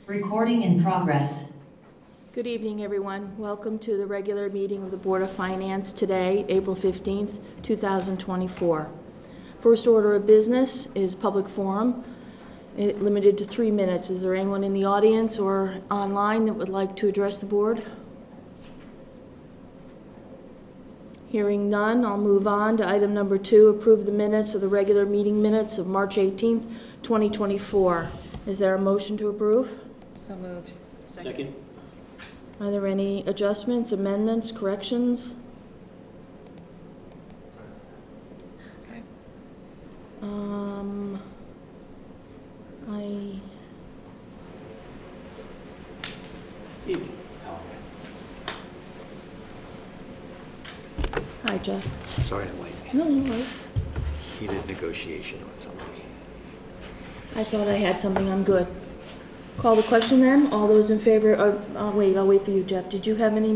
Recording in progress. Good evening, everyone. Welcome to the regular meeting of the Board of Finance today, April 15th, 2024. First order of business is public forum, limited to 3 minutes. Is there anyone in the audience or online that would like to address the board? Hearing none, I'll move on to item number 2, approve the minutes of the regular meeting minutes of March 18th, 2024. Is there a motion to approve? So moved. Second. Are there any adjustments, amendments, corrections? Okay. Hi, Jeff. Sorry to wait. No worries. Heated negotiation with somebody. I thought I had something, I'm good. Call the question then. All those in favor, wait, I'll wait for you, Jeff. Did you have any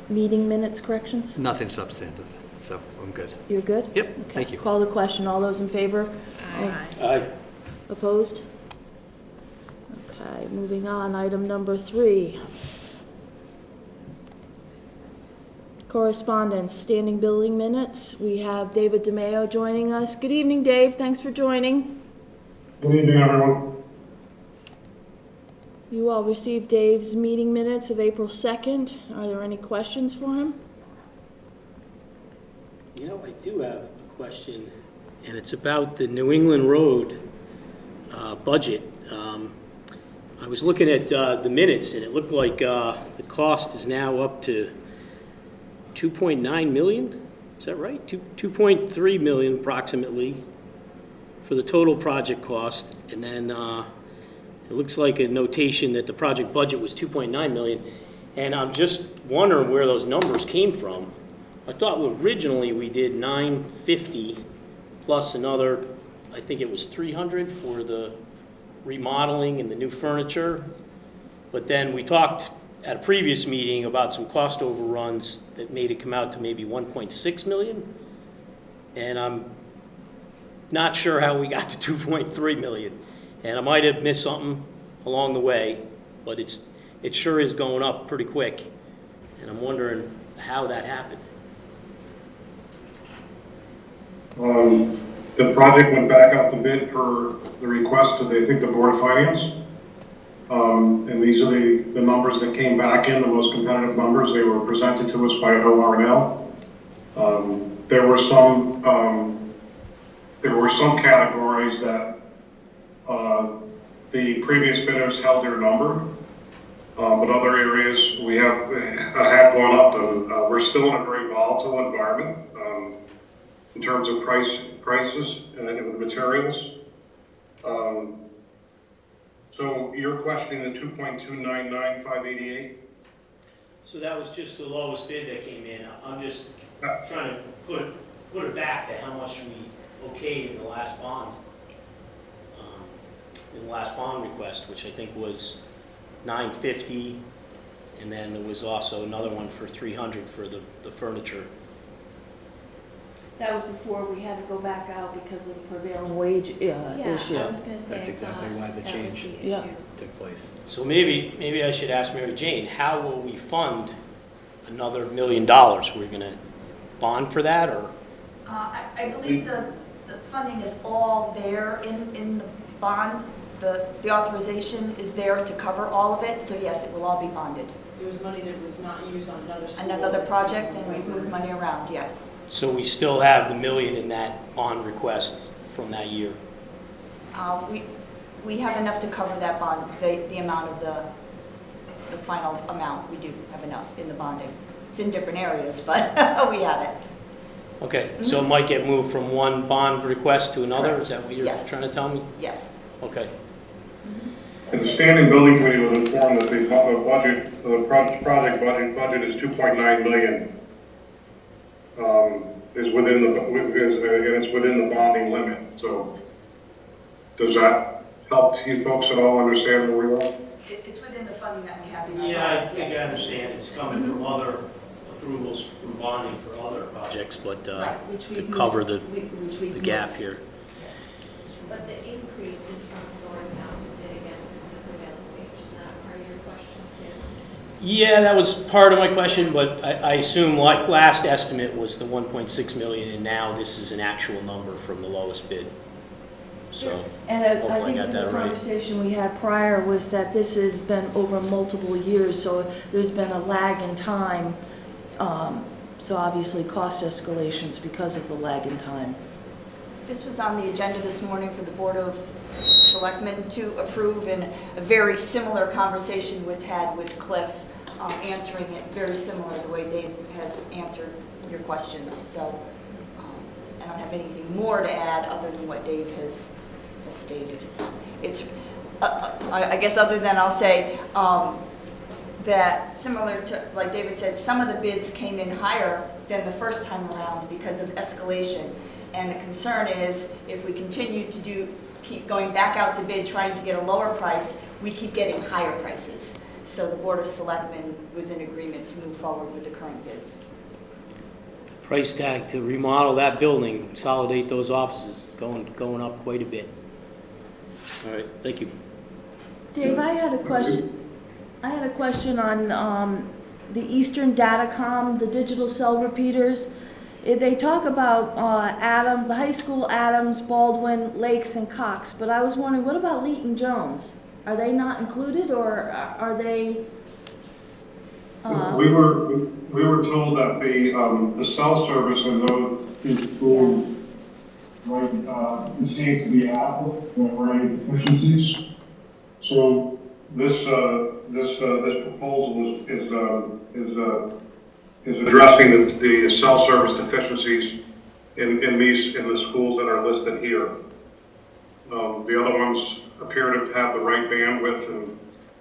meeting minutes corrections? Nothing substantive, so I'm good. You're good? Yep, Okay. thank you. Call the question. All those in favor? Aye. Aye. Opposed? Okay, moving on. Item number 3. Correspondence, standing building minutes. We have David DeMeo joining us. Good evening, Dave. Thanks for joining. Good evening, everyone. You all received Dave's meeting minutes of April 2nd. Are there any questions for him? You know, I do have a question, and it's about the New England Road budget. I was looking at the minutes, and it looked like the cost is now up to 2.9 million. Is that right? 2.3 million approximately for the total project cost, and then it looks like a notation that the project budget was 2.9 million, and I'm just wondering where those numbers came from. I thought originally we did 950 plus another, I think it was 300 for the remodeling and the new furniture. But then we talked at a previous meeting about some cost overruns that made it come out to maybe 1.6 million. And I'm not sure how we got to 2.3 million. And I might have missed something along the way, but it sure is going up pretty quick. And I'm wondering how that happened. The project went back out to bid for the request of, I think, the Board of Finance. And these are the numbers that came back in, the most competitive numbers. They were presented to us by ORNL. There were some categories that the previous bidders held their number, but other areas we have gone up, and we're still in a very volatile environment in terms of prices and the materials. So you're questioning the 2.299588? So that was just the lowest bid that came in. I'm just trying to put it back to how much we okayed in the last bond, request, which I think was 950, and then there was also another one for 300 for the furniture. That was before we had to go back out because of the prevailing wage issue. I was going to say, That's exactly why the that was change the Yeah. issue. took place. So maybe I should ask Mary Jane, how will we fund another $1 million? We're going to bond for that, or? I believe the funding is all there in the bond. The authorization is there to cover all of it, so yes, it will all be bonded. There was money that was not used on another school. Another project, and we've moved money around, yes. So we still have the $1 million in that bond request from that year? We have enough to cover that bond, the amount of the final amount. We do have enough in the bonding. It's in different areas, but we have it. Okay, so it might get moved from one bond request to another? Correct. Is that what you're Yes. trying to tell me? Yes. Okay. And the standing building committee was informed that the budget, the project budget is 2.9 million. Is within and it's within the bonding limit. So does that help you folks at all understand where we are? It's within the funding that we have in our Yeah, I bonds, think I yes. understand. It's coming from other approvals from bonding for other projects, but Right, which to we've cover moved- the which we've gap moved. here. Yes. But the increase is from going down to bid again because of the prevailing Yeah, that was part of my question, but I assume like last estimate was the 1.6 million, and now this is an actual number from the lowest bid. So, And I hopefully I think got in the that right. conversation we had prior was that this has been over multiple years, so there's been a lag in time. So obviously cost escalations because of the lag in time. This was on the agenda this morning for the Board of Selectmen to approve, and a very similar conversation was had with Cliff, answering it very similar the way Dave has answered your questions. So I don't have anything more to add other than what Dave has stated. It's, I guess other than I'll say that similar to, like David said, some of the bids came in higher than the first time around because of escalation. And the concern is if we continue to keep going back out to bid, trying to get a lower price, we keep getting higher prices. So the Board of Selectmen was in agreement to move forward with the current bids. Price tag to remodel that building, consolidate those offices, is going up quite a bit. All right, thank you. Dave, I had a question. I had a question on the Eastern Datacom, the digital cell repeaters. They talk about the high school, Adams, Baldwin, Lakes, and Cox, but I was wondering, what about Leeton Jones? Are they not included, or are they? We were told that the cell service in those two schools, like, it seems to be Apple, that were any deficiencies. So this proposal is addressing the cell service deficiencies in the schools that are listed here. The other ones appear to have the right bandwidth, and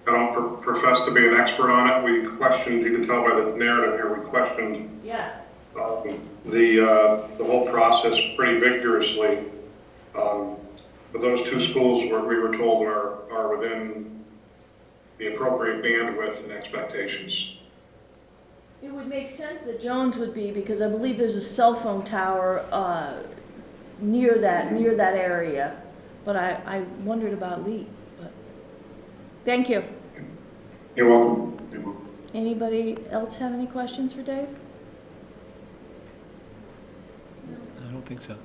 I don't profess to be an expert on it. We questioned, you can tell by the narrative here, we questioned the whole process pretty vigorously. But those two schools we were told are within the appropriate bandwidth and expectations. It would make sense that Jones would be, because I believe there's a cell phone tower near that area. But I wondered about Lee. But thank you. You're welcome. Anybody else have any questions for Dave? I don't think so.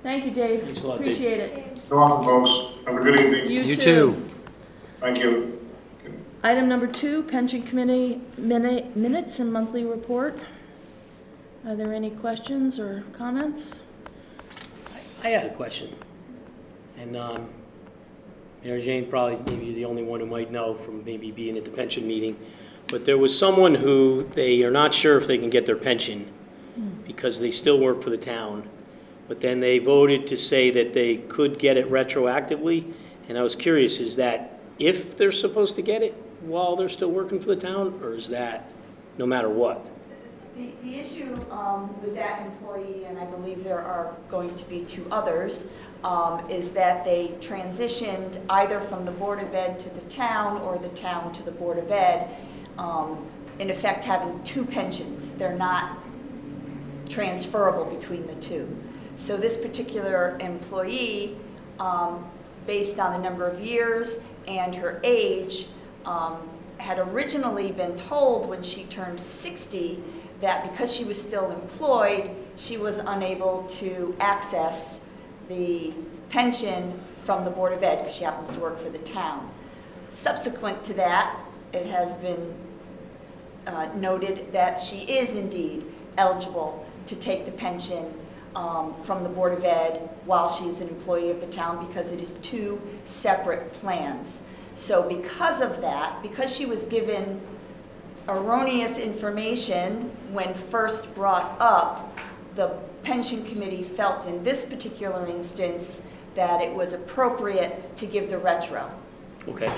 Thank you, Dave. Thanks a lot, Dave. Appreciate it. You're welcome, folks. Have a good evening. You too. Thank you. Item number 2, Pension Committee minutes and monthly report. Are there any questions or comments? I had a question, and Mary Jane, probably maybe you're the only one who might know from maybe being at the pension meeting, but there was someone who they are not sure if they can get their pension because they still work for the town, but then they voted to say that they could get it retroactively, and I was curious, is that if they're supposed to get it while they're still working for the town, or is that no matter what? The issue with that employee, and I believe there are going to be 2 others, is that they transitioned either from the Board of Ed to the town or the town to the Board of Ed, in effect having 2 pensions. They're not transferable between the 2. So this particular employee, based on the number of years and her age, had originally been told when she turned 60 that because she was still employed, she was unable to access the pension from the Board of Ed because she happens to work for the town. Subsequent to that, it has been noted that she is indeed eligible to take the pension from the Board of Ed while she is an employee of the town, because it is 2 separate plans. So because of that, because she was given erroneous information when first brought up, the pension committee felt in this particular instance that it was appropriate to give the retro. Okay,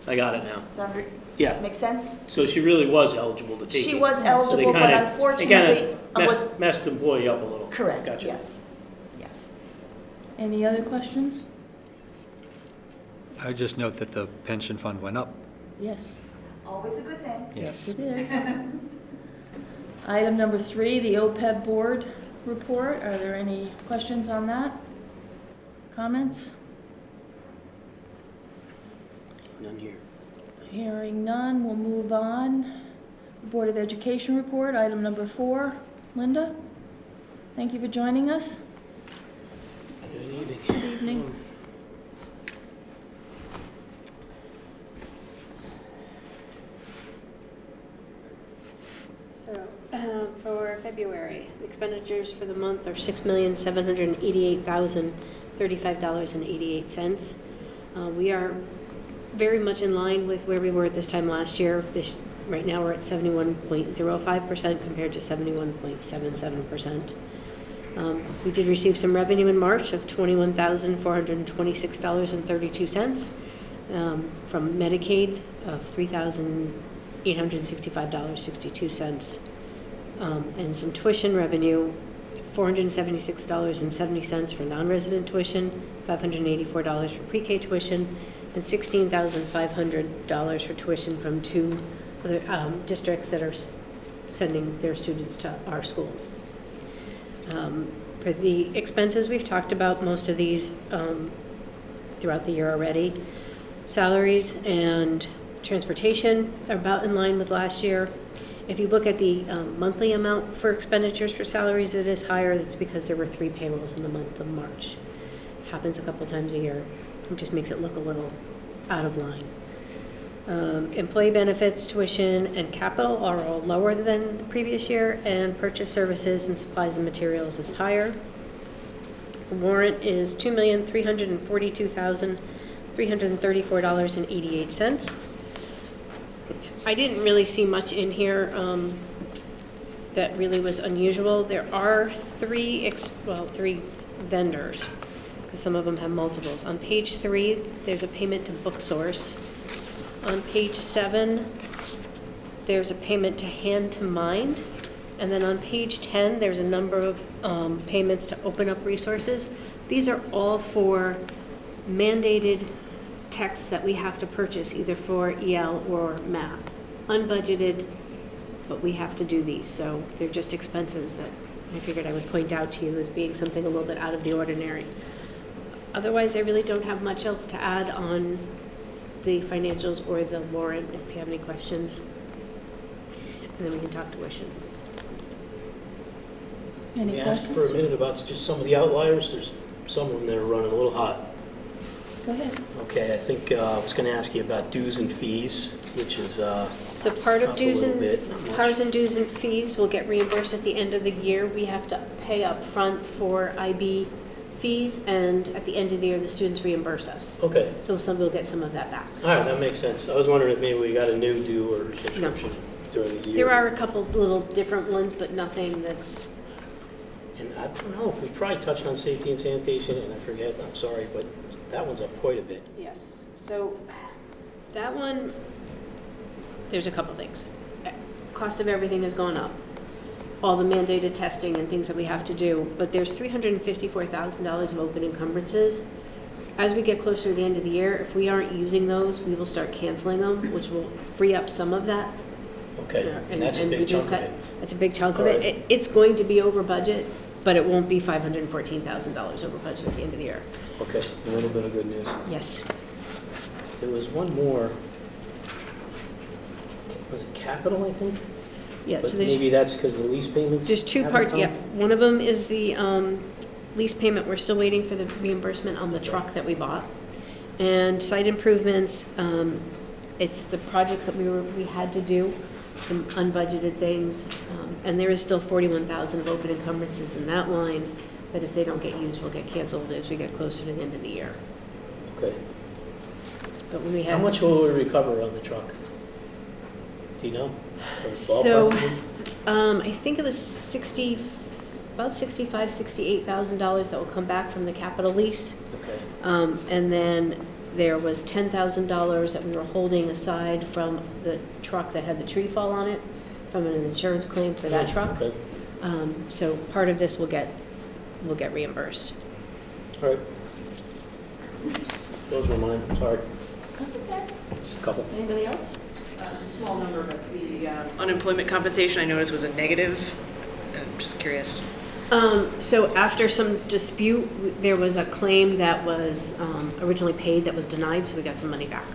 I got it now. Does that Yeah, make sense? so she really was eligible to take it. She was So they eligible, but kinda- unfortunately, They kind of messed the employee up a little. correct, Gotcha. yes, yes. Any other questions? I would just note that the pension fund went up. Yes. Always a good thing. Yes. It is. Item number 3, the OPEB board report. Are there any questions on that? Comments? None here. Thank Hearing none, we'll move on. Board of Education report, item number 4. Linda, thank you for joining us. Good evening. Good evening. So, for February, expenditures for the month are $6,788,035.88. We are very much in line with where we were at this time last year. Right now, we're at 71.05% compared to 71.77%. We did receive some revenue in March of $21,426.32 from Medicaid of $3,865.62, and some tuition revenue, $476.70 for non-resident tuition, $584 for pre-K tuition, and $16,500 for tuition from 2 other districts that are sending their students to our schools. For the expenses, we've talked about most of these throughout the year already. Salaries and transportation are about in line with last year. If you look at the monthly amount for expenditures for salaries, it is higher. That's because there were 3 payrolls in the month of March. Happens a couple times a year. It just makes it look a little out of line. Employee benefits, tuition, and capital are all lower than the previous year, and purchase services and supplies and materials is higher. The warrant is $2,342,334.88. I didn't really see much in here that really was unusual. There are 3 vendors, because some of them have multiples. On page 3, there's a payment to BookSource. On page 7, there's a payment to Hand to Mind. And then on page 10, there's a number of payments to Open Up Resources. These are all for mandated texts that we have to purchase, either for EL or math. Unbudgeted, but we have to do these. So they're just expenses that I figured I would point out to you as being something a little bit out of the ordinary. Otherwise, I really don't have much else to add on the financials or the warrant, if you have any questions. And then we can talk tuition. Any May I ask questions? for a minute about just some of the outliers? There's some of them that are running a little hot. Go ahead. Okay, I think I was going to ask you about dues and fees, which is So part of up a dues little and, bit, not much. powers and dues and fees will get reimbursed at the end of the year. We have to pay up front for IB fees, and at the end of the year, the students reimburse us. Okay, So some will get some of that back. all right, that makes sense. I was wondering if maybe we got a new due or subscription during the year. There are a couple little different ones, but nothing that's, And I don't know, we probably touched on safety and sanitation, and I forget, I'm sorry, but that one's up quite a bit. yes. So that one, there's a couple things. Cost of everything has gone up. All the mandated testing and things that we have to do, but there's $354,000 of open encumbrances. As we get closer to the end of the year, if we aren't using those, we will start canceling them, which will free up some of that. Okay, and that's a big reduce chunk of that. it. That's a big chunk of All it. right. It's going to be over budget, but it won't be $514,000 over budget at the end of the year. Okay, a little bit of good news. Yes. There was one more. Was it capital, I think? Yeah, But so maybe that's because the lease payments? there's 2 haven't parts, come? yeah. One of them is the lease payment. We're still waiting for the reimbursement on the truck that we bought. And site improvements, it's the projects that we had to do, some unbudgeted things. And there is still $41,000 of open encumbrances in that line that if they don't get used, will get canceled as we get closer to the end of the year. Okay. But when we How have. much will we recover on the truck? Do you know? Or So, ballpark? I think it was about $68,000 that will come back from the capital lease. Okay, And then there was $10,000 that we were holding aside from the truck that had the tree fall on it, from an insurance claim for that truck. okay, So part of this will get reimbursed. all right. Those were mine, sorry, That's okay. just a couple. Anybody else? It's a small number, but the unemployment compensation I noticed was a negative. I'm just curious. So after some dispute, there was a claim that was originally paid that was denied, so we got some money back.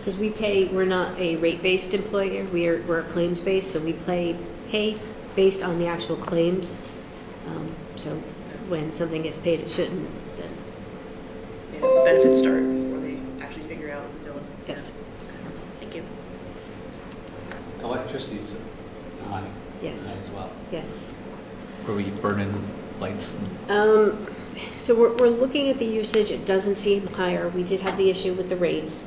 Because we're not a rate-based employer, we're a claims-based, so we pay based on the actual claims. So when something gets paid, it shouldn't, then, Yeah, the benefits start before they actually figure out who's owed. yes, Thank you. Electricity's high yes, as well. yes. Were we burning lights? So we're looking at the usage, it doesn't seem higher. We did have the issue with the rates,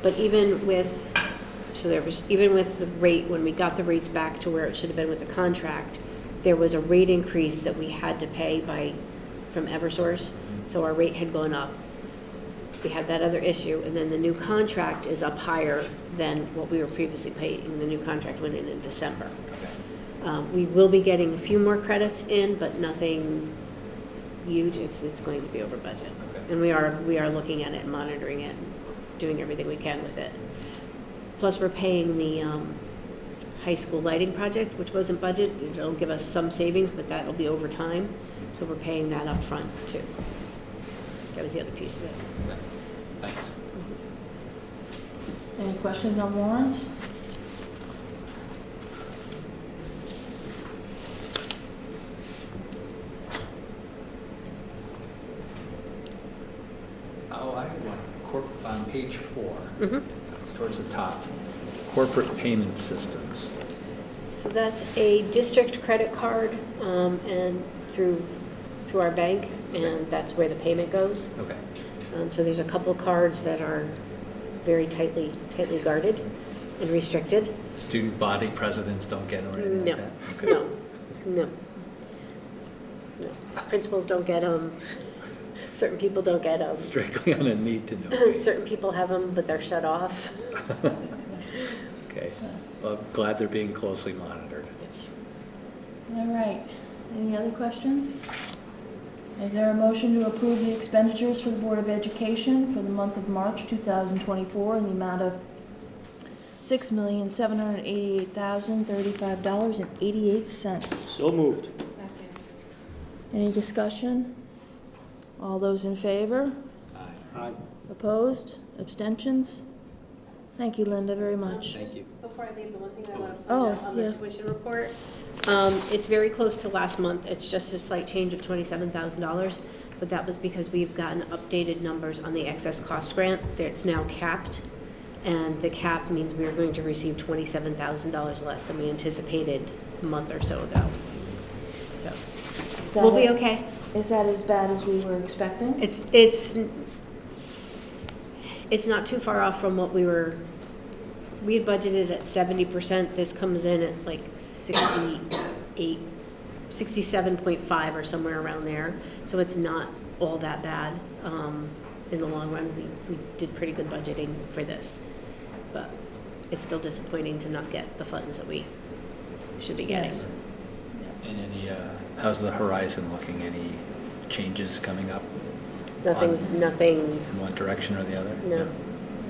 but even with the rate, when we got the rates back to where it should have been with the contract, there was a rate increase that we had to pay from Eversource, so our rate had gone up. We had that other issue, and then the new contract is up higher than what we were previously paying. The new contract went in December. Okay. We will be getting a few more credits in, but nothing huge. It's going to be over budget. Okay. And we are looking at it and monitoring it, and doing everything we can with it. Plus, we're paying the high school lighting project, which wasn't budget. It'll give us some savings, but that'll be over time. So we're paying that up front too. That was the other piece of it. Okay. Thanks. Any questions on warrants? Oh, I have one. On page 4, Mm-hmm. towards the top, corporate payment systems. So that's a district credit card, and through our bank, and that's where the payment goes. Okay. So there's a couple cards that are very tightly guarded and restricted. Student body presidents don't get them or anything No, like that? Okay. no. Principals don't get them. Certain people don't get them. Strictly on a need-to-know basis. Certain people have them, but they're shut off. Okay. Well, I'm glad they're being closely monitored. Yes. All right. Any other questions? Is there a motion to approve the expenditures for the Board of Education for the month of March 2024 in the amount of $6,788,035.88? So moved. Second. Any discussion? All those in favor? Aye. Opposed? Abstentions? Thank you, Linda, very much. Thank you. Before I leave, the one thing I want to Oh, point out on yeah. the tuition report, it's very close to last month. It's just a slight change of $27,000, but that was because we've gotten updated numbers on the excess cost grant. It's now capped, and the cap means we are going to receive $27,000 less than we anticipated a month or so ago. So Is that we'll be it? okay. Is that as bad as we were expecting? It's not too far off from what we had budgeted at 70%. This comes in at like 68, 67.5 or somewhere around there. So it's not all that bad. In the long run, we did pretty good budgeting for this. But it's still disappointing to not get the funds that we should be getting. Yes. And any, how's the horizon looking? Any changes coming up Nothing, in one direction or the other? No.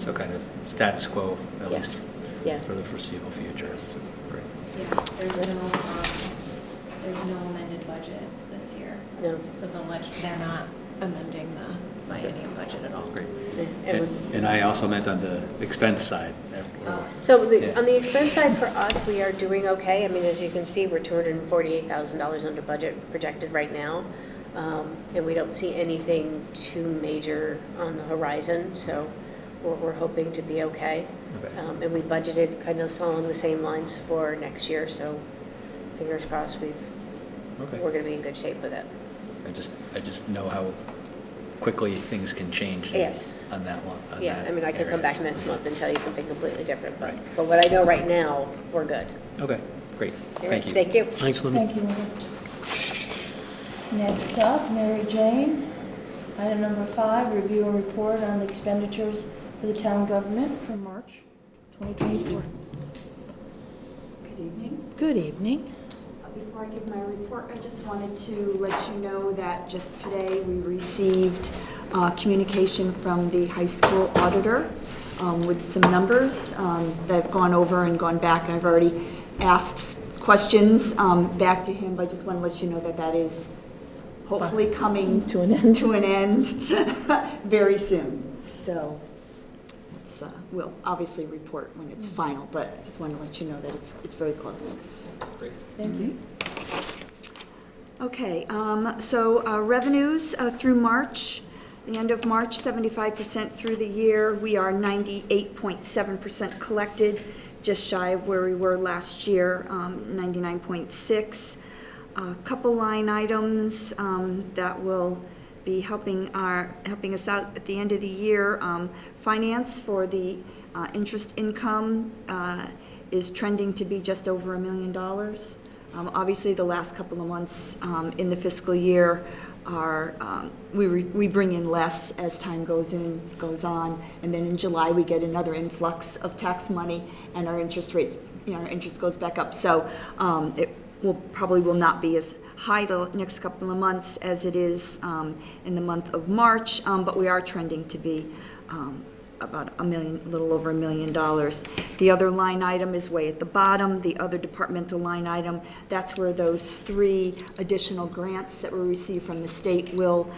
So kind of status quo, at Yes. least yeah. for the foreseeable future. Great. Yeah, there's no amended budget this year. No. So they're not amending the biennium budget at all. Great. It would- And I also meant on the expense side. So Yeah. on the expense side for us, we are doing okay. I mean, as you can see, we're $248,000 under budget projected right now. And we don't see anything too major on the horizon, so we're hoping to be okay. Okay. And we budgeted kind of along the same lines for next year, so fingers crossed Okay. we're going to be in good shape with it. I just know how quickly things can change. Yes. On that one. on Yeah, that I mean, I can come area. back next month and tell you something completely different, but Right. what I know right now, we're good. Okay, great. All right, Thank you. Thank you. Thanks, Linda. Thank you, Linda. Next up, Mary Jane. Item number 5, review and report on the expenditures for the town government for March 2024. Good evening. Good evening. Before I give my report, I just wanted to let you know that just today we received communication from the high school auditor with some numbers that have gone over and gone back. I've already asked questions back to him, but I just want to let you know that that is hopefully coming To an end. to an end very soon. So let's we'll obviously report when it's final, but I just want to let you know that it's very close. Great. Thank you. Okay, so revenues through March, the end of March, 75% through the year. We are 98.7% collected, just shy of where we were last year, 99.6. A couple line items that will be helping us out at the end of the year. Finance for the interest income is trending to be just over $1 million. Obviously, the last couple of months in the fiscal year are we bring in less as time goes on, and then in July we get another influx of tax money, and our interest rates, our interest goes back up. So it probably will not be as high the next couple of months as it is in the month of March, but we are trending to be about a little over $1 million. The other line item is way at the bottom, the other departmental line item. That's where those 3 additional grants that were received from the state will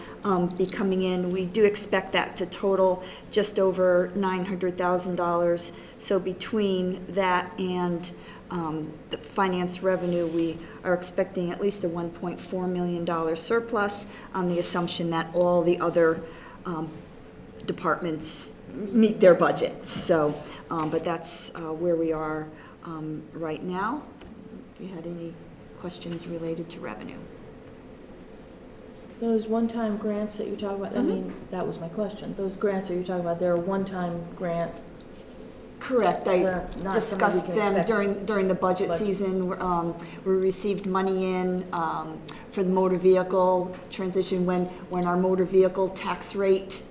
be coming in. We do expect that to total just over $900,000. So between that and the finance revenue, we are expecting at least a $1.4 million surplus on the assumption that all the other departments meet their budgets. So, but that's where we are right now. If you had any questions related to revenue. Those one-time grants that you're talking about, I mean, that was my question. Those grants that you're talking about, they're a one-time grant. Correct. I Not something we discussed can them expect. during the budget season. We received money in for the motor vehicle transition when our motor vehicle tax rate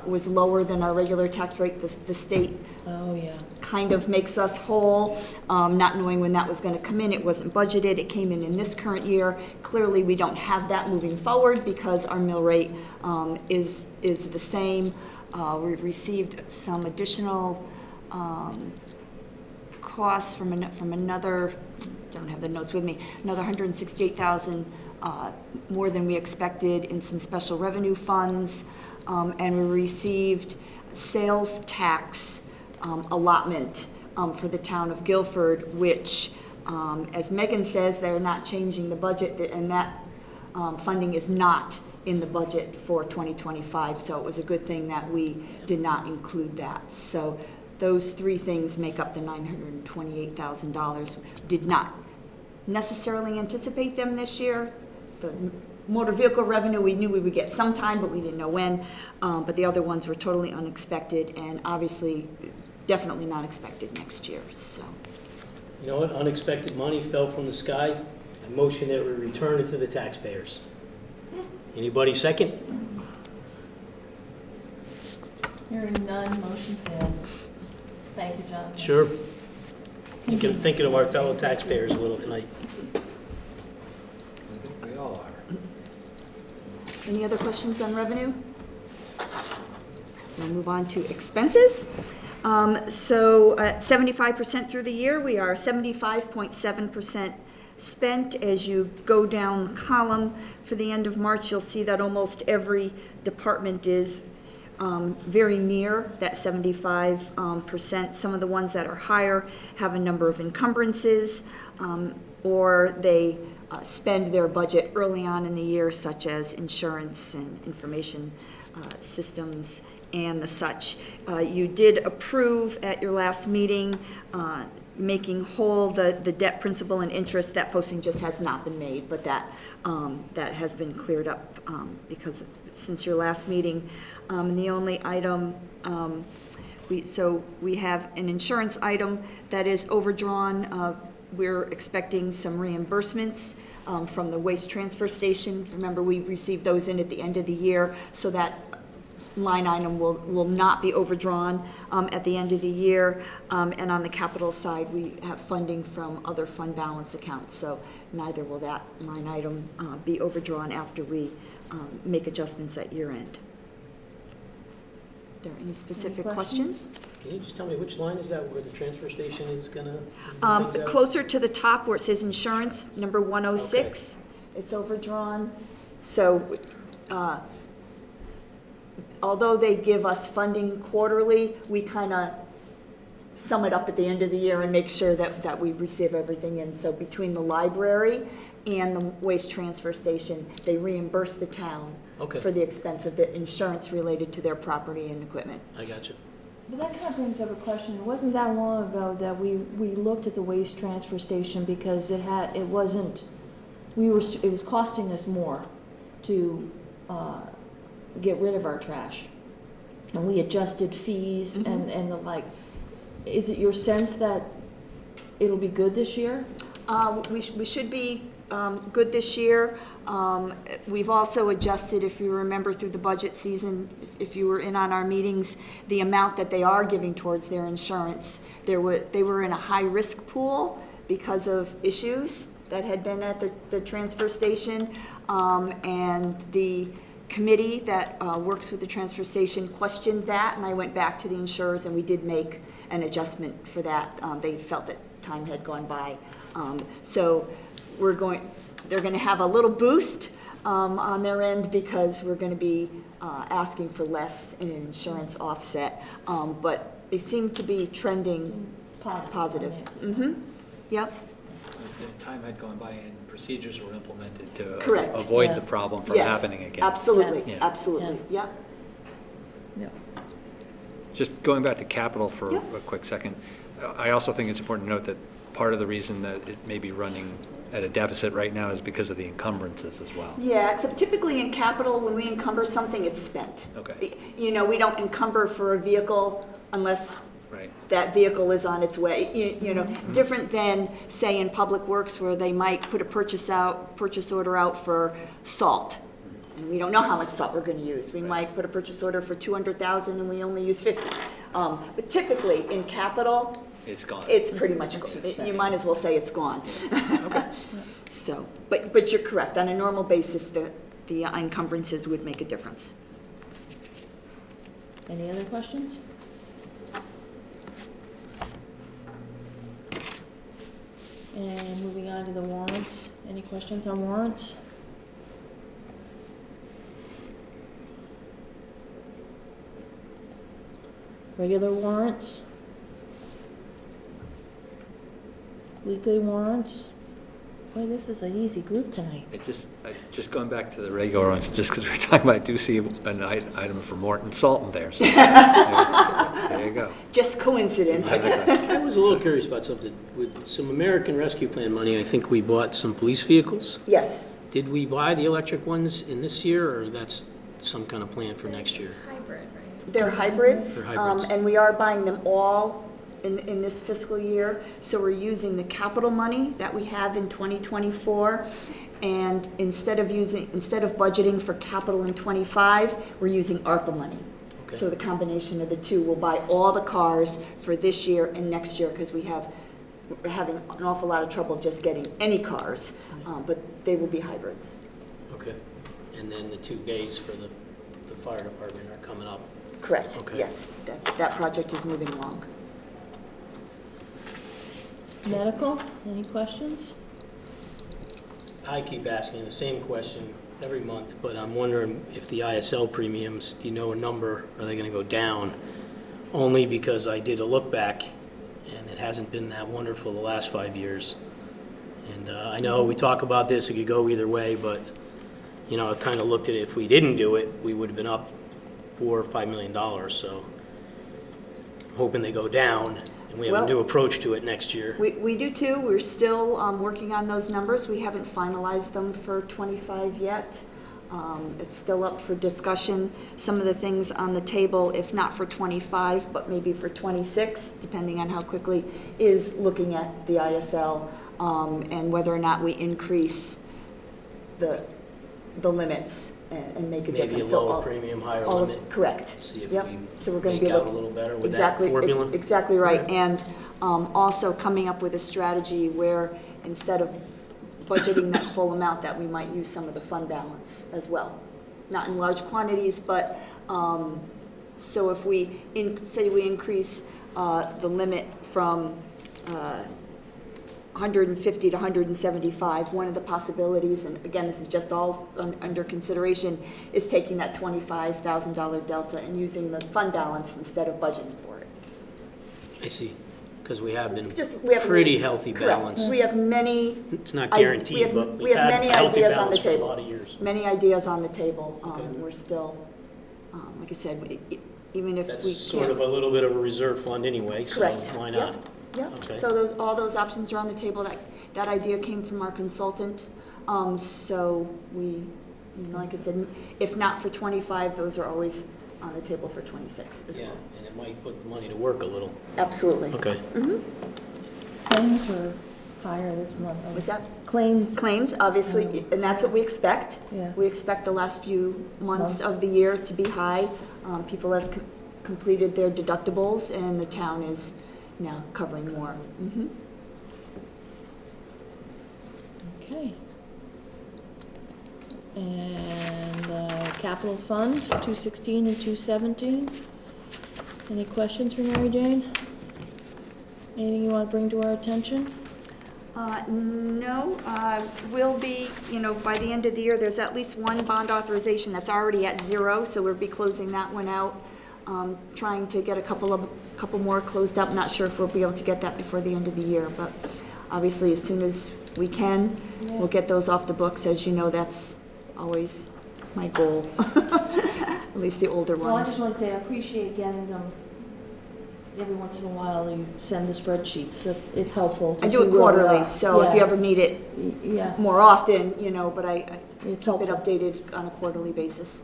was lower than our regular tax rate. The state Oh, yeah. kind of makes us whole, not knowing when that was going to come in. It wasn't budgeted. It came in this current year. Clearly, we don't have that moving forward because our mill rate is the same. We've received some additional costs from another, I don't have the notes with me, another $168,000 more than we expected in some special revenue funds, and we received sales tax allotment for the town of Guilford, which, as Megan says, they're not changing the budget, and that funding is not in the budget for 2025, so it was a good thing that we did not include that. So those 3 things make up the $928,000. Did not necessarily anticipate them this year. The motor vehicle revenue, we knew we would get sometime, but we didn't know when. But the other ones were totally unexpected, and obviously definitely not expected next year. So, You know what? Unexpected money fell from the sky. I motion that we return it to the taxpayers. Anybody second? Hearing none, motion fails. Thank you, Jonathan. Sure. Thinking of our fellow taxpayers a little tonight. I think we all are. any other questions on revenue? We'll move on to expenses. So at 75% through the year, we are 75.7% spent. As you go down the column for the end of March, you'll see that almost every department is very near that 75%. Some of the ones that are higher have a number of encumbrances, or they spend their budget early on in the year, such as insurance and information systems and the such. You did approve at your last meeting making whole the debt principal and interest. That posting just has not been made, but that has been cleared up because since your last meeting. And the only item, we have an insurance item that is overdrawn. We're expecting some reimbursements from the waste transfer station. Remember, we received those in at the end of the year, so that line item will not be overdrawn at the end of the year. And on the capital side, we have funding from other fund balance accounts, so neither will that line item be overdrawn after we make adjustments at year end. Are there any specific questions? Can you just tell me which line is that where the transfer station is gonna? Closer to the top where it says insurance, number 106, It's overdrawn. So although they give us funding quarterly, we kind of sum it up at the end of the year and make sure that we receive everything in. So between the library and the waste transfer station, they reimburse the town Okay. for the expense of the insurance related to their property and equipment. I got you. But that kind of brings up a question. It wasn't that long ago that we looked at the waste transfer station because it was costing us more to get rid of our trash. And we adjusted fees and the like. Is it your sense that it'll be good this year? We should be good this year. We've also adjusted, if you remember through the budget season, if you were in on our meetings, the amount that they are giving towards their insurance. They were in a high-risk pool because of issues that had been at the transfer station. And the committee that works with the transfer station questioned that, and I went back to the insurers, and we did make an adjustment for that. They felt that time had gone by. So they're going to have a little boost on their end because we're going to be asking for less in an insurance offset. But they seem to be trending positive. Yep. The time had gone by and procedures were implemented to Correct. avoid Yeah. the problem from Yes, happening again. absolutely, Yeah. absolutely. Yep. Just going back to capital for Yep. a quick second, I also think it's important to note that part of the reason that it may be running at a deficit right now is because of the encumbrances as well. Yeah, except typically in capital, when we encumber something, it's spent. Okay. You know, we don't encumber for a vehicle unless Right. that vehicle is on its way. You know, different than, say, in Public Works where they might put a purchase order out for salt. And we don't know how much salt we're gonna use. We might put a purchase order for 200,000 and we only use 50. But typically, in capital, It's gone. it's pretty much, you might as well say it's gone. So, but you're correct. On a normal basis, the encumbrances would make a difference. Any other questions? And moving on to the warrants. Any questions on warrants? Regular warrants? Weekly warrants? Boy, this is an easy group tonight. Just going back to the regular ones, just because we were talking about, I do see an item for Morton Salt in there. So there you go. Just coincidence. I was a little curious about something. With some American Rescue Plan money, I think we bought some police vehicles. Yes. Did we buy the electric ones in this year, or that's some kind of plan for next year? Hybrid, right? They're hybrids. They're hybrids. And we are buying them all in this fiscal year. So we're using the capital money that we have in 2024. And instead of budgeting for capital in 25, we're using ARPA money. Okay. So the combination of the two will buy all the cars for this year and next year because we're having an awful lot of trouble just getting any cars, but they will be hybrids. Okay. And then the 2 bays for the fire department are coming up. Correct, Okay. yes. That project is moving along. Medical, any questions? I keep asking the same question every month, but I'm wondering if the ISL premiums, do you know a number, are they going to go down? Only because I did a look back, and it hasn't been that wonderful the last 5 years. And I know we talk about this, it could go either way, but, you know, I kind of looked at it, if we didn't do it, we would have been up $4 or $5 million, so I'm hoping they go down, and we have a Well, new approach to it next year. We do too. We're still working on those numbers. We haven't finalized them for 25 yet. It's still up for discussion. Some of the things on the table, if not for 25, but maybe for 26, depending on how quickly, is looking at the ISL and whether or not we increase the limits and make a difference. Maybe a So lower premium, higher all of- limit. Correct. See if Yep. we So we're going to make be out able a little better with that exactly, formula. Exactly right. Okay. And also coming up with a strategy where instead of budgeting that full amount, that we might use some of the fund balance as well. Not in large quantities, but so if say we increase the limit from 150 to 175. One of the possibilities, and again, this is just all under consideration, is taking that $25,000 delta and using the fund balance instead of budgeting for it. I see, because we have been We have pretty many- healthy correct. balance. We have many. It's not we guaranteed, have- but we we've have had many a healthy ideas on the balance for a table. lot of years. Many ideas on the table. Okay. We're still, like I said, even if we can't. That's sort of a little bit of a reserve fund anyway, so Correct. why not? Yep. Okay. So all those options are on the table. That idea came from our consultant. So we, like I said, if not for 25, those are always on the table for 26 as Yeah, well. and it might put the money to work a little. Absolutely. Okay. Claims were higher this month. Was that? Claims, Claims, obviously, and that's what we expect. Yeah. We expect the last few months Months. of the year to be high. People have completed their deductibles, and the town is now covering more. okay. And capital fund, 216 and 217. Any questions for Mary Jane? Anything you want to bring to our attention? No, we'll be, by the end of the year, there's at least one bond authorization that's already at zero, so we'll be closing that one out. Trying to get a couple more closed up. Not sure if we'll be able to get that before the end of the year, but obviously as soon as we can, we'll get those off the books. As you know, that's always my goal, at least the older Well, I just ones. want to say I appreciate getting them every once in a while. You send the spreadsheets. It's helpful to I see do it where we quarterly, are. so if you Yeah. ever need it Yeah, more often, but I it's keep it helpful. updated on a quarterly basis.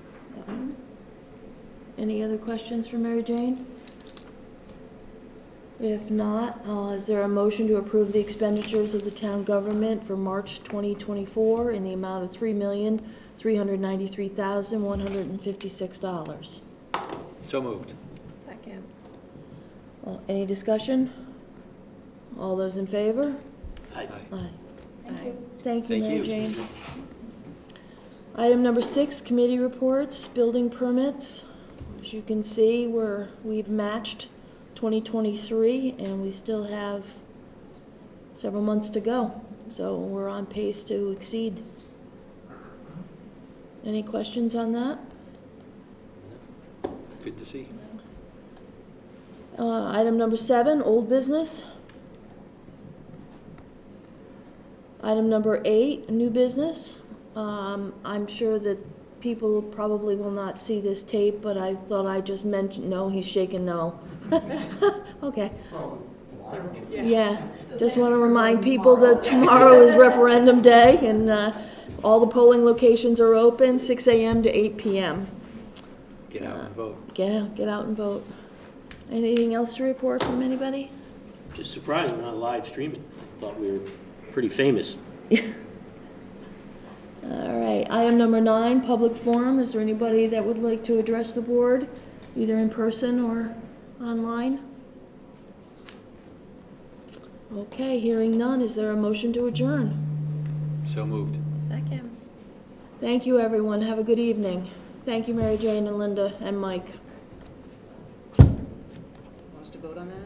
Any other questions for Mary Jane? If not, is there a motion to approve the expenditures of the town government for March 2024 in the amount of $3,393,156? So moved. Second. Any discussion? All those in favor? Aye. Aye. Thank you. Thank you, Thank Mary you. Jane. Item number 6, committee reports, building permits. As you can see, we've matched 2023, and we still have several months to go. So we're on pace to exceed. Any questions on that? Good to see. Item number 7, old business. Item number 8, new business. I'm sure that people probably will not see this tape, but I thought I just mentioned, no, he's shaking no. Okay. Yeah, just want to remind people that tomorrow is referendum day, and all the polling locations are open, 6 a.m. to 8 p.m. Get out and vote. Get out and vote. Anything else to report from anybody? Just surprised we're not live streaming. Thought we were pretty famous. All right, item number 9, public forum. Is there anybody that would like to address the board, either in person or online? Okay, hearing none, is there a motion to adjourn? So moved. Second. Thank you, everyone. Have a good evening. Thank you, Mary Jane and Linda and Mike. Want us to vote on that?